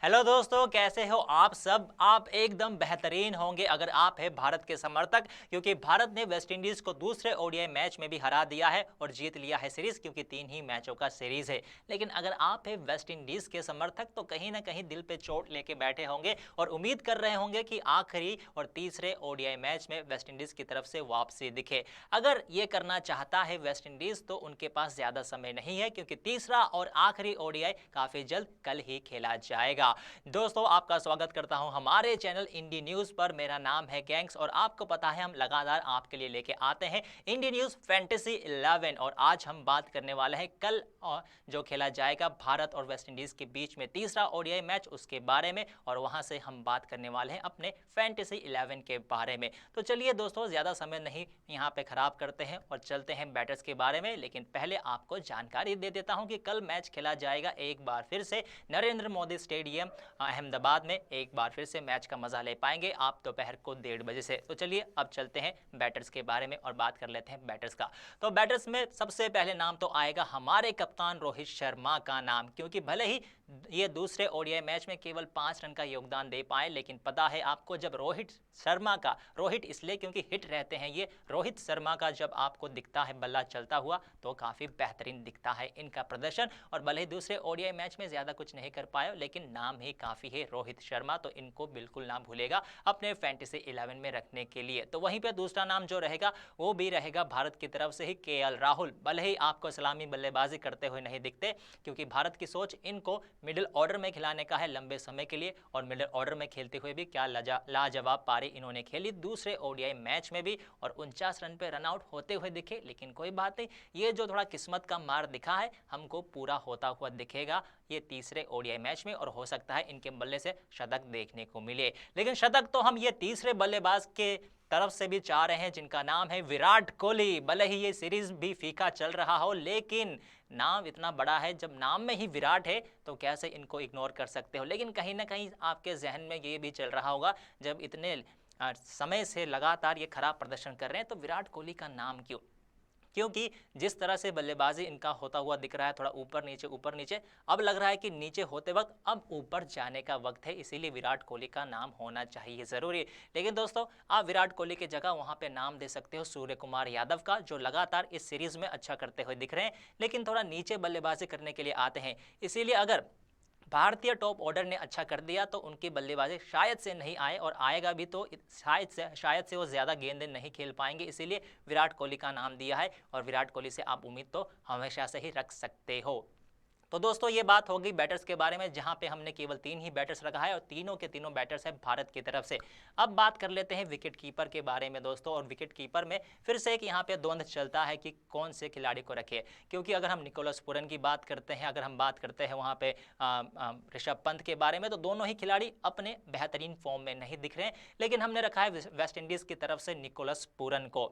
Hello दोस्तों, कैसे हो आप सब। आप एकदम बेहतरीन होंगे अगर आप है भारत के समर्थक, क्योंकि भारत ने वेस्ट इंडीज को दूसरे ओडीआई मैच में भी हरा दिया है और जीत लिया है सीरीज, क्योंकि 3 ही मैचों का सीरीज है। लेकिन अगर आप है वेस्ट इंडीज के समर्थक तो कहीं ना कहीं दिल पे चोट लेके बैठे होंगे और उम्मीद कर रहे होंगे कि आखिरी और तीसरे ओडीआई मैच में वेस्ट इंडीज की तरफ से वापसी दिखे। अगर ये करना चाहता है वेस्ट इंडीज तो उनके पास ज्यादा समय नहीं है, क्योंकि तीसरा और आखिरी ओडीआई काफी जल्द कल ही खेला जाएगा। दोस्तों, आपका स्वागत करता हूं हमारे चैनल इंडी न्यूज पर। मेरा नाम है गैंग्स और आपको पता है हम लगातार आपके लिए लेके आते हैं इंडी न्यूज फैंटेसी 11। और आज हम बात करने वाले हैं कल जो खेला जाएगा भारत और वेस्ट इंडीज के बीच में तीसरा ओडीआई मैच, उसके बारे में। और वहां से हम बात करने वाले हैं अपने फैंटेसी 11 के बारे में। तो चलिए दोस्तों, ज्यादा समय नहीं यहाँ पे खराब करते हैं और चलते हैं बैटर्स के बारे में। लेकिन पहले आपको जानकारी दे देता हूं कि कल मैच खेला जाएगा एक बार फिर से नरेंद्र मोदी स्टेडियम अहमदाबाद में। एक बार फिर से मैच का मजा ले पाएंगे आप दोपहर को 1:30 बजे से। तो चलिए अब चलते हैं बैटर्स के बारे में और बात कर लेते हैं बैटर्स का। तो बैटर्स में सबसे पहले नाम तो आएगा हमारे कप्तान रोहित शर्मा का नाम, क्योंकि भले ही ये दूसरे ओडीआई मैच में केवल 5 रन का योगदान दे पाए, लेकिन पता है आपको जब रोहित शर्मा का, रोहित इसलिए क्योंकि हिट रहते हैं ये, रोहित शर्मा का जब आपको दिखता है बल्ला चलता हुआ तो काफी बेहतरीन दिखता है इनका प्रदर्शन। और भले ही दूसरे ओडीआई मैच में ज्यादा कुछ नहीं कर पाए, लेकिन नाम ही काफी है रोहित शर्मा, तो इनको बिल्कुल ना भूलेगा अपने फैंटेसी 11 में रखने के लिए। तो वहीं पे दूसरा नाम जो रहेगा वो भी रहेगा भारत की तरफ से ही केएल राहुल। भले ही आपको सलामी बल्लेबाजी करते हुए नहीं दिखते, क्योंकि भारत की सोच इनको मिडिल ऑर्डर में खिलाने का है लंबे समय के लिए। और मिडिल ऑर्डर में खेलते हुए भी क्या लाजवाब पारी इन्होंने खेली दूसरे ओडीआई मैच में भी, और 49 रन पे रन आउट होते हुए दिखे। लेकिन कोई बात नहीं, ये जो थोड़ा किस्मत का मार दिखा है हमको पूरा होता हुआ दिखेगा ये तीसरे ओडीआई मैच में, और हो सकता है इनके बल्ले से शतक देखने को मिले। लेकिन शतक तो हम ये तीसरे बल्लेबाज के तरफ से भी चाह रहे हैं जिनका नाम है विराट कोहली। भले ही ये सीरीज भी फीका चल रहा हो, लेकिन नाम इतना बड़ा है, जब नाम में ही विराट है तो कैसे इनको इग्नोर कर सकते हो। लेकिन कहीं ना कहीं आपके जहन में ये भी चल रहा होगा, जब इतने समय से लगातार ये खराब प्रदर्शन कर रहे हैं तो विराट कोहली का नाम क्यों, क्योंकि जिस तरह से बल्लेबाजी इनका होता हुआ दिख रहा है, थोड़ा ऊपर नीचे, अब लग रहा है कि नीचे होते वक्त अब ऊपर जाने का वक्त है, इसीलिए विराट कोहली का नाम होना चाहिए ज़रूरी। लेकिन दोस्तों, आप विराट कोहली की जगह वहां पे नाम दे सकते हो सूर्य कुमार यादव का, जो लगातार इस सीरीज में अच्छा करते हुए दिख रहे हैं, लेकिन थोड़ा नीचे बल्लेबाजी करने के लिए आते हैं। इसीलिए अगर भारतीय टॉप ऑर्डर ने अच्छा कर दिया तो उनकी बल्लेबाजी शायद से नहीं आए, और आएगा भी तो शायद से वो ज़्यादा गेंदें नहीं खेल पाएंगे। इसीलिए विराट कोहली का नाम दिया है, और विराट कोहली से आप उम्मीद तो हमेशा से ही रख सकते हो। तो दोस्तों, ये बात होगी बैटर्स के बारे में, जहां पे हमने केवल 3 ही बैटर्स रखा है और तीनों के तीनों बैटर्स हैं भारत की तरफ से। अब बात कर लेते हैं विकेट कीपर के बारे में दोस्तों। और विकेट कीपर में फिर से एक यहाँ पे द्वंद्व चलता है कि कौन से खिलाड़ी को रखे, क्योंकि अगर हम निकोलस पूरन की बात करते हैं, अगर हम बात करते हैं वहाँ पे ऋषभ पंत के बारे में, तो दोनों ही खिलाड़ी अपने बेहतरीन फॉर्म में नहीं दिख रहे हैं। लेकिन हमने रखा है वेस्ट इंडीज़ की तरफ से निकोलस पूरन को।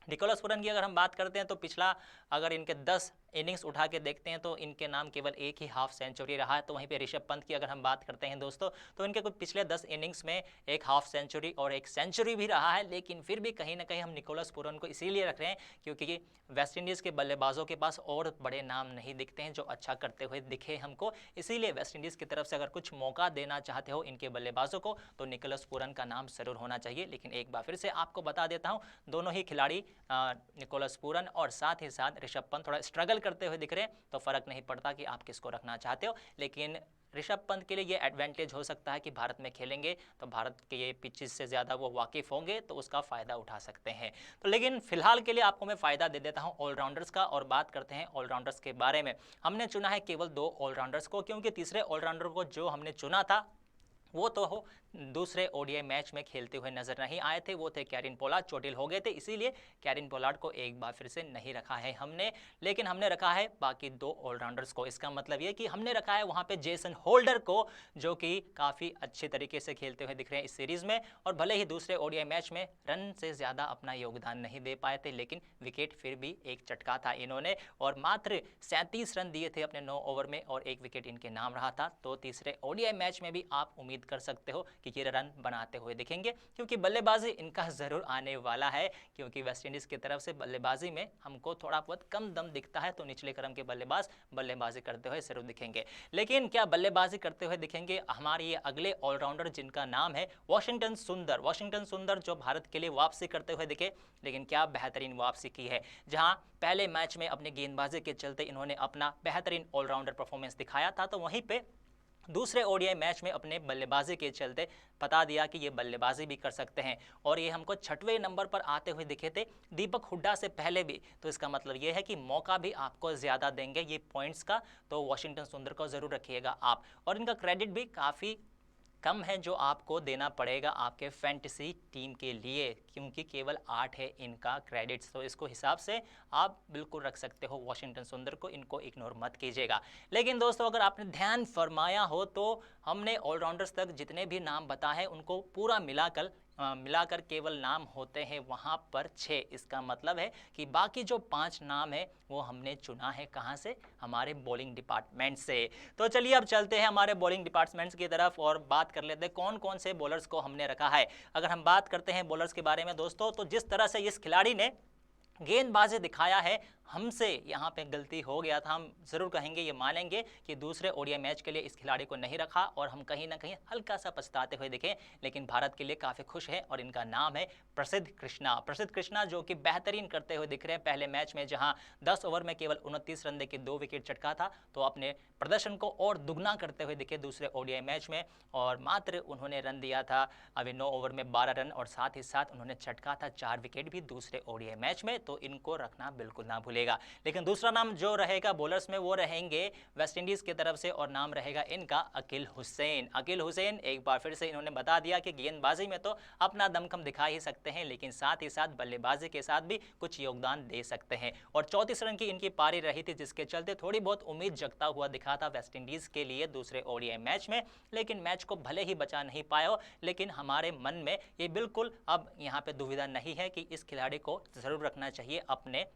निकोलस पूरन की अगर हम बात करते हैं तो पिछला अगर इनके 10 इनिंग्स उठा के देखते हैं तो इनके नाम केवल एक ही हाफ सेंचुरी रहा है। तो वहीं पे ऋषभ पंत की अगर हम बात करते हैं दोस्तों, तो इनके कुछ पिछले 10 इनिंग्स में एक हाफ सेंचुरी और एक सेंचुरी भी रहा है। लेकिन फिर भी कहीं ना कहीं हम निकोलस पूरन को इसीलिए रख रहे हैं क्योंकि वेस्ट इंडीज़ के बल्लेबाजों के पास और बड़े नाम नहीं दिखते हैं जो अच्छा करते हुए दिखे हमको। इसीलिए वेस्ट इंडीज़ की तरफ से अगर कुछ मौका देना चाहते हो इनके बल्लेबाजों को तो निकोलस पूरन का नाम जरूर होना चाहिए। लेकिन एक बार फिर से आपको बता देता हूँ, दोनों ही खिलाड़ी निकोलस पूरन और साथ ही साथ ऋषभ पंत थोड़ा स्ट्रगल करते हुए दिख रहे हैं, तो फर्क नहीं पड़ता कि आप किसको रखना चाहते हो। लेकिन ऋषभ पंत के लिए ये एडवांटेज हो सकता है कि भारत में खेलेंगे तो भारत के ये पिचेस से ज़्यादा वो वाकिफ़ होंगे, तो उसका फ़ायदा उठा सकते हैं। तो लेकिन फिलहाल के लिए आपको मैं फ़ायदा दे देता हूँ ऑलराउंडर्स का, और बात करते हैं ऑलराउंडर्स के बारे में। हमने चुना है केवल 2 ऑलराउंडर्स को, क्योंकि तीसरे ऑलराउंडर को जो हमने चुना था वो तो हो दूसरे ओडीआई मैच में खेलते हुए नजर नहीं आए थे, वो थे कैरिन पोलार्ड, चोटिल हो गए थे, इसीलिए कैरिन पोलार्ड को एक बार फिर से नहीं रखा है हमने। लेकिन हमने रखा है बाकी 2 ऑलराउंडर्स को। इसका मतलब ये कि हमने रखा है वहाँ पे जेसन होल्डर को, जो कि काफ़ी अच्छे तरीके से खेलते हुए दिख रहे हैं इस सीरीज़ में। और भले ही दूसरे ओडीआई मैच में रन से ज़्यादा अपना योगदान नहीं दे पाए थे, लेकिन विकेट फिर भी एक चटका था इन्होंने, और मात्र 37 रन दिए थे अपने 9 ओवर में और 1 विकेट इनके नाम रहा था। तो तीसरे ओडीआई मैच में भी आप उम्मीद उम्मीद कर सकते हो कि ये रन बनाते हुए दिखेंगे, क्योंकि बल्लेबाजी इनका ज़रूर आने वाला है, क्योंकि वेस्टइंडीज़ की तरफ से बल्लेबाजी में हमको थोड़ा बहुत कम दम दिखता है, तो निचले क्रम के बल्लेबाज बल्लेबाजी करते हुए जरूर दिखेंगे। लेकिन क्या बल्लेबाजी करते हुए दिखेंगे हमारे ये अगले ऑलराउंडर जिनका नाम है वाशिंगटन सुंदर। वाशिंगटन सुंदर जो भारत के लिए वापसी करते हुए दिखे, लेकिन क्या बेहतरीन वापसी की है, जहां पहले मैच में अपने गेंदबाजी के चलते इन्होंने अपना बेहतरीन ऑलराउंडर परफॉर्मेंस दिखाया था, तो वहीं पे दूसरे ओडीआई मैच में अपने बल्लेबाजी के चलते बता दिया कि ये बल्लेबाजी भी कर सकते हैं, और ये हमको 6वें नंबर पर आते हुए दिखे थे दीपक हुड्डा से पहले भी। तो इसका मतलब ये है कि मौका भी आपको ज़्यादा देंगे ये पॉइंट्स का, तो वाशिंगटन सुंदर को ज़रूर रखिएगा आप। और इनका क्रेडिट भी काफ़ी कम है जो आपको देना पड़ेगा आपके फैंटेसी टीम के लिए, क्योंकि केवल 8 है इनका क्रेडिट्स, तो इसको हिसाब से आप बिल्कुल रख सकते हो वाशिंगटन सुंदर को, इनको इग्नोर मत कीजिएगा। लेकिन दोस्तों अगर आपने ध्यान फरमाया हो तो हमने ऑलराउंडर्स तक जितने भी नाम बताए उनको पूरा मिलाकर केवल नाम होते हैं वहाँ पर 6। इसका मतलब है कि बाकी जो 5 नाम है वो हमने चुना है कहाँ से, हमारे बॉलिंग डिपार्टमेंट से। तो चलिए अब चलते हैं हमारे बॉलिंग डिपार्टमेंट्स की तरफ और बात कर लेते हैं कौन कौन से बॉलर्स को हमने रखा है। अगर हम बात करते हैं बॉलर्स के बारे में दोस्तों, तो जिस तरह से इस खिलाड़ी ने गेंदबाजी दिखाया है, हमसे यहाँ पे गलती हो गया था, हम ज़रूर कहेंगे, ये मानेंगे कि दूसरे ओडीआई मैच के लिए इस खिलाड़ी को नहीं रखा और हम कहीं ना कहीं हल्का सा पछताते हुए दिखे, लेकिन भारत के लिए काफ़ी खुश है और इनका नाम है प्रसिद्ध कृष्णा। प्रसिद्ध कृष्णा जो कि बेहतरीन करते हुए दिख रहे हैं। पहले मैच में जहाँ 10 ओवर में केवल 29 रन देके 2 विकेट चटका था, तो अपने प्रदर्शन को और दुगना करते हुए दिखे दूसरे ओडीआई मैच में, और मात्र उन्होंने रन दिया था अभी 9 ओवर में 12 रन, और साथ ही साथ उन्होंने चटका था 4 विकेट भी दूसरे ओडीआई मैच में, तो इनको रखना बिल्कुल ना भूलेगा। लेकिन दूसरा नाम जो रहेगा बॉलर्स में वो रहेंगे वेस्ट इंडीज की तरफ से, और नाम रहेगा इनका अकील हुसैन। अकील हुसैन एक बार फिर से इन्होंने बता दिया कि गेंदबाजी में तो अपना दमखम दिखा ही सकते हैं, लेकिन साथ ही साथ बल्लेबाजी के साथ भी कुछ योगदान दे सकते हैं, और 34 रन की इनकी पारी रही थी, जिसके चलते थोड़ी बहुत उम्मीद जगता हुआ दिखा था वेस्ट इंडीज के लिए दूसरे ओडीआई मैच में। लेकिन मैच को भले ही बचा नहीं पाया हो, लेकिन हमारे मन में ये बिल्कुल अब यहाँ पे दुविधा नहीं है कि इस खिलाड़ी को जरूर रखना चाहिए अपने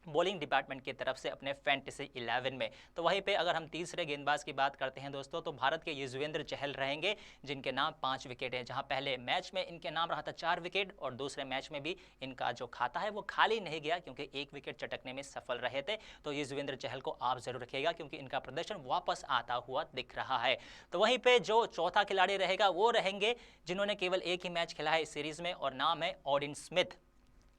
बॉलिंग डिपार्टमेंट की तरफ से अपने फैंटेसी 11 में। तो वहीं पे अगर हम तीसरे गेंदबाज की बात करते हैं दोस्तों, तो भारत के युजवेंद्र चहल रहेंगे, जिनके नाम 5 विकेट हैं। जहां पहले मैच में इनके नाम रहा था 4 विकेट, और दूसरे मैच में भी इनका जो खाता है वो खाली नहीं गया, क्योंकि 1 विकेट चटकने में सफल रहे थे। तो युजवेंद्र चहल को आप जरूर रखिएगा, क्योंकि इनका प्रदर्शन वापस आता हुआ दिख रहा है। तो वहीं पर जो चौथा खिलाड़ी रहेगा वो रहेंगे जिन्होंने केवल एक ही मैच खेला है इस सीरीज में, और नाम है ऑडिन स्मिथ।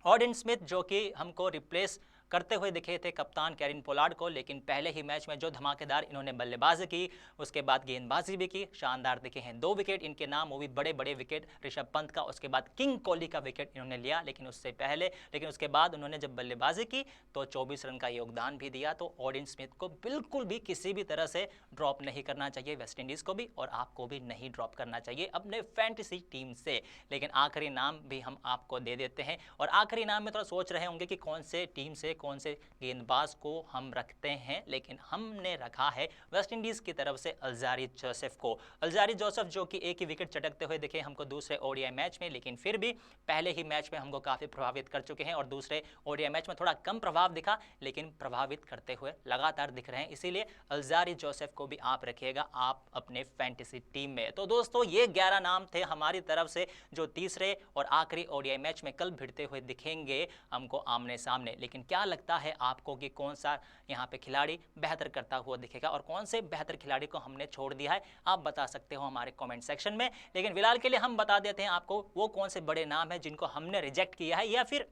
ऑडिन स्मिथ जो कि हमको रिप्लेस करते हुए दिखे थे कप्तान कैरिन पोलार्ड को, लेकिन पहले ही मैच में जो धमाकेदार इन्होंने बल्लेबाजी की, उसके बाद गेंदबाजी भी की, शानदार दिखे हैं। 2 विकेट इनके नाम, वो भी बड़े बड़े विकेट, ऋषभ पंत का, उसके बाद किंग कोहली का विकेट इन्होंने लिया, लेकिन उसके बाद उन्होंने जब बल्लेबाजी की तो 24 रन का योगदान भी दिया। तो ऑडिन स्मिथ को बिल्कुल भी किसी भी तरह से ड्रॉप नहीं करना चाहिए, वेस्ट इंडीज़ को भी और आपको भी नहीं ड्रॉप करना चाहिए अपने फैंटेसी टीम से। लेकिन आखिरी नाम भी हम आपको दे देते हैं, और आखिरी नाम में थोड़ा सोच रहे होंगे कि कौन से टीम से कौन से गेंदबाज को हम रखते हैं, लेकिन हमने रखा है वेस्ट इंडीज की तरफ से अल्जारी जोसेफ को। अल्जारी जोसेफ जो कि एक ही विकेट चटकते हुए दिखे हमको दूसरे ओडीआई मैच में, लेकिन फिर भी पहले ही मैच में हमको काफ़ी प्रभावित कर चुके हैं, और दूसरे ओडीआई मैच में थोड़ा कम प्रभाव दिखा, लेकिन प्रभावित करते हुए लगातार दिख रहे हैं। इसीलिए अल्जारी जोसेफ को भी आप रखिएगा आप अपने फैंटेसी टीम में। तो दोस्तों ये 11 नाम थे हमारी तरफ से, जो तीसरे और आखिरी ओडीआई मैच में कल भिड़ते हुए दिखेंगे हमको आमने सामने। लेकिन क्या लगता है आपको कि कौन सा यहाँ पे खिलाड़ी बेहतर करता हुआ दिखेगा, और कौन से बेहतर खिलाड़ी को हमने छोड़ दिया है, आप बता सकते हो हमारे कमेंट सेक्शन में। लेकिन फिलहाल के लिए हम बता देते हैं आपको वो कौन से बड़े नाम हैं जिनको हमने रिजेक्ट किया है, या फिर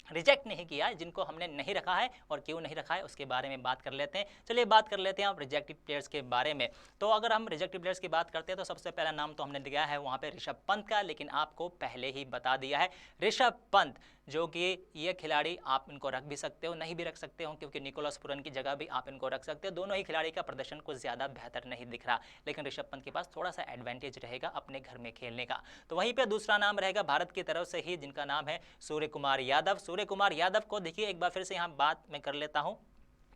रिजेक्ट नहीं किया है, जिनको हमने नहीं रखा है, और क्यों नहीं रखा है उसके बारे में बात कर लेते हैं। चलिए बात कर लेते हैं आप रिजेक्टेड प्लेयर्स के बारे में। तो अगर हम रिजेक्टेड प्लेयर्स की बात करते हैं तो सबसे पहला नाम तो हमने दिया है वहाँ पे ऋषभ पंत का, लेकिन आपको पहले ही बता दिया है ऋषभ पंत, जो कि ये खिलाड़ी आप इनको रख भी सकते हो, नहीं भी रख सकते हो, क्योंकि निकोलस पुरन की जगह भी आप इनको रख सकते हो। दोनों ही खिलाड़ी का प्रदर्शन कुछ ज़्यादा बेहतर नहीं दिख रहा, लेकिन ऋषभ पंत के पास थोड़ा सा एडवांटेज रहेगा अपने घर में खेलने का। तो वहीं पर दूसरा नाम रहेगा भारत की तरफ से ही, जिनका नाम है सूर्य कुमार यादव। सूर्य कुमार यादव को देखिए एक बार फिर से यहाँ बात मैं कर लेता हूँ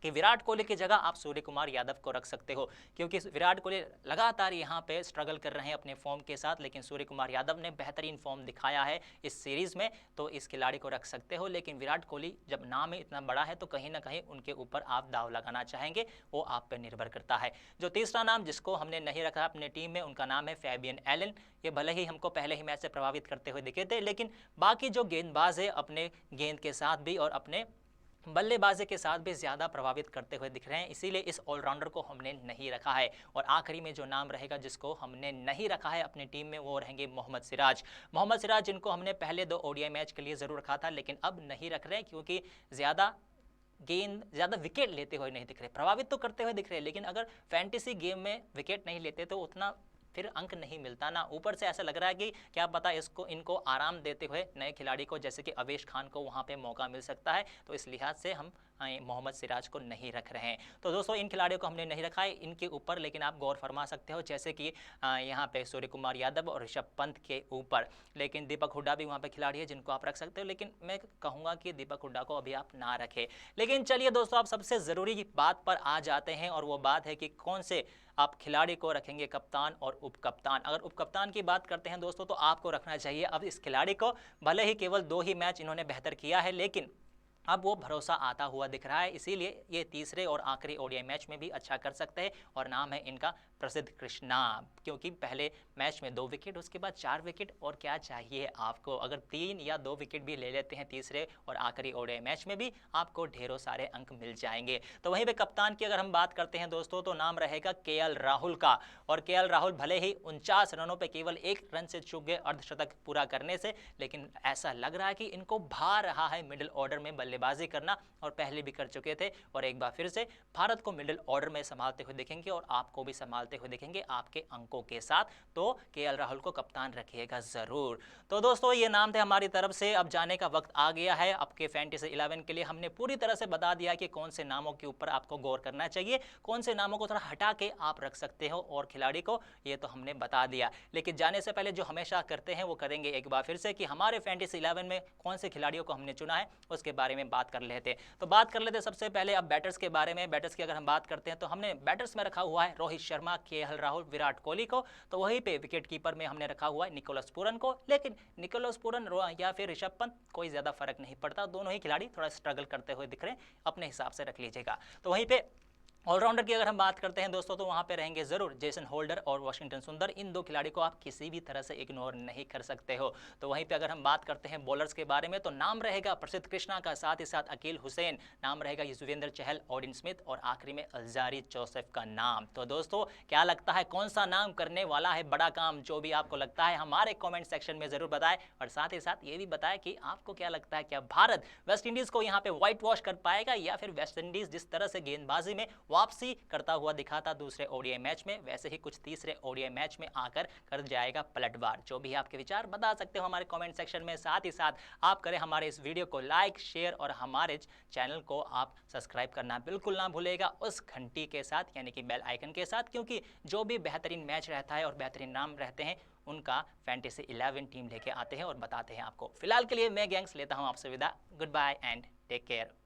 कि विराट कोहली की जगह आप सूर्य कुमार यादव को रख सकते हो, क्योंकि विराट कोहली लगातार यहाँ पे स्ट्रगल कर रहे हैं अपने फॉर्म के साथ, लेकिन सूर्य कुमार यादव ने बेहतरीन फॉर्म दिखाया है इस सीरीज़ में, तो इस खिलाड़ी को रख सकते हो। लेकिन विराट कोहली जब नाम ही इतना बड़ा है तो कहीं ना कहीं उनके ऊपर आप दाव लगाना चाहेंगे, वो आप पर निर्भर करता है। जो तीसरा नाम जिसको हमने नहीं रखा अपने टीम में, उनका नाम है फैबियन एलन। ये भले ही हमको पहले ही मैच से प्रभावित करते हुए दिखे थे, लेकिन बाकी जो गेंदबाज है अपने गेंद के साथ भी और अपने बल्लेबाजी के साथ भी ज़्यादा प्रभावित करते हुए दिख रहे हैं, इसीलिए इस ऑलराउंडर को हमने नहीं रखा है। और आखिरी में जो नाम रहेगा जिसको हमने नहीं रखा है अपनी टीम में, वो रहेंगे मोहम्मद सिराज। मोहम्मद सिराज जिनको हमने पहले 2 ओडीआई मैच के लिए ज़रूर रखा था, लेकिन अब नहीं रख रहे क्योंकि ज़्यादा विकेट लेते हुए नहीं दिख रहे। प्रभावित तो करते हुए दिख रहे हैं, लेकिन अगर फैंटेसी गेम में विकेट नहीं लेते तो उतना फिर अंक नहीं मिलता ना। ऊपर से ऐसा लग रहा है कि क्या पता इनको आराम देते हुए नए खिलाड़ी को जैसे कि अवेश खान को वहाँ पे मौका मिल सकता है, तो इस लिहाज से हम मोहम्मद सिराज को नहीं रख रहे हैं। तो दोस्तों इन खिलाड़ियों को हमने नहीं रखा है इनके ऊपर, लेकिन आप गौर फरमा सकते हो जैसे कि यहाँ पे सूर्य कुमार यादव और ऋषभ पंत के ऊपर। लेकिन दीपक हुड्डा भी वहाँ पे खिलाड़ी है जिनको आप रख सकते हो, लेकिन मैं कहूँगा कि दीपक हुड्डा को अभी आप ना रखें। लेकिन चलिए दोस्तों, आप सबसे ज़रूरी बात पर आ जाते हैं, और वो बात है कि कौन से आप खिलाड़ी को रखेंगे कप्तान और उप कप्तान। अगर उप कप्तान की बात करते हैं दोस्तों, तो आपको रखना चाहिए अब इस खिलाड़ी को। भले ही केवल 2 ही मैच इन्होंने बेहतर किया है, लेकिन अब वो भरोसा आता हुआ दिख रहा है, इसीलिए ये तीसरे और आखिरी ओडीआई मैच में भी अच्छा कर सकते हैं। और नाम है इनका प्रसिद्ध कृष्णा, क्योंकि पहले मैच में 2 विकेट, उसके बाद 4 विकेट, और क्या चाहिए आपको। अगर 3 या 2 विकेट भी ले लेते हैं तीसरे और आखिरी ओडीआई मैच में भी, आपको ढेरों सारे अंक मिल जाएंगे। तो वहीं पे कप्तान की अगर हम बात करते हैं दोस्तों, तो नाम रहेगा केएल राहुल का। और केएल राहुल भले ही 49 रनों पर केवल 1 रन से चूक गए अर्धशतक पूरा करने से, लेकिन ऐसा लग रहा है कि इनको भा रहा है मिडिल ऑर्डर में बल्लेबाजी करना, और पहले भी कर चुके थे, और एक बार फिर से भारत को मिडिल ऑर्डर में संभालते हुए दिखेंगे, और आपको भी संभालते हुए दिखेंगे आपके अंकों के साथ। तो केएल राहुल को कप्तान रखिएगा जरूर। तो दोस्तों ये नाम थे हमारी तरफ से। अब जाने का वक्त आ गया है आपके फैंटेसी 11 के लिए। हमने पूरी तरह से बता दिया कि कौन से नामों के ऊपर आपको गौर करना चाहिए, कौन से नामों को थोड़ा हटा के आप रख सकते हो और खिलाड़ी को, ये तो हमने बता दिया। लेकिन जाने से पहले जो हमेशा करते हैं वो करेंगे एक बार फिर से, कि हमारे फैंटेसी 11 में कौन से खिलाड़ियों को हमने चुना है उसके बारे में बात कर लेते। तो बात कर लेते सबसे पहले अब बैटर्स के बारे में। बैटर्स की अगर हम बात करते हैं तो हमने बैटर्स में रखा हुआ है रोहित शर्मा, केएल राहुल, विराट कोहली को। तो वहीं पे विकेट कीपर में हमने रखा हुआ है निकोलस पूरन को। लेकिन निकोलस पूरन या फिर ऋषभ पंत, कोई ज़्यादा फर्क नहीं पड़ता, दोनों ही खिलाड़ी थोड़ा स्ट्रगल करते हुए दिख रहे हैं, अपने हिसाब से रख लीजिएगा। तो वहीं पे ऑलराउंडर की अगर हम बात करते हैं दोस्तों, तो वहाँ पे रहेंगे जरूर जेसन होल्डर और वाशिंगटन सुंदर। इन 2 खिलाड़ी को आप किसी भी तरह से इग्नोर नहीं कर सकते हो। तो वहीं पे अगर हम बात करते हैं बॉलर्स के बारे में, तो नाम रहेगा प्रसिद्ध कृष्णा का, साथ ही साथ अकील हुसैन, नाम रहेगा युजवेंद्र चहल, ऑडिन स्मिथ, और आखिरी में अल्जारी जोसेफ का नाम। तो दोस्तों क्या लगता है कौन सा नाम करने वाला है बड़ा काम? जो भी आपको लगता है हमारे कॉमेंट सेक्शन में जरूर बताएं, और साथ ही साथ ये भी बताएं कि आपको क्या लगता है, क्या भारत वेस्ट इंडीज़ को यहाँ पे व्हाइट वॉश कर पाएगा, या फिर वेस्ट इंडीज़ जिस तरह से गेंदबाजी में वापसी करता हुआ दिखा था दूसरे ओडीआई मैच में, वैसे ही कुछ तीसरे ओडीआई मैच में आकर कर जाएगा पलटवार? जो भी आपके विचार बता सकते हो हमारे कमेंट सेक्शन में। साथ ही साथ आप करें हमारे इस वीडियो को लाइक, शेयर, और हमारे चैनल को आप सब्सक्राइब करना बिल्कुल ना भूलेगा उस घंटी के साथ, यानी कि बेल आइकन के साथ, क्योंकि जो भी बेहतरीन मैच रहता है और बेहतरीन नाम रहते हैं उनका फैंटेसी 11 टीम लेके आते हैं और बताते हैं आपको। फिलहाल के लिए मैं गैंग्स लेता हूं आपसे विदा। Good bye and take care.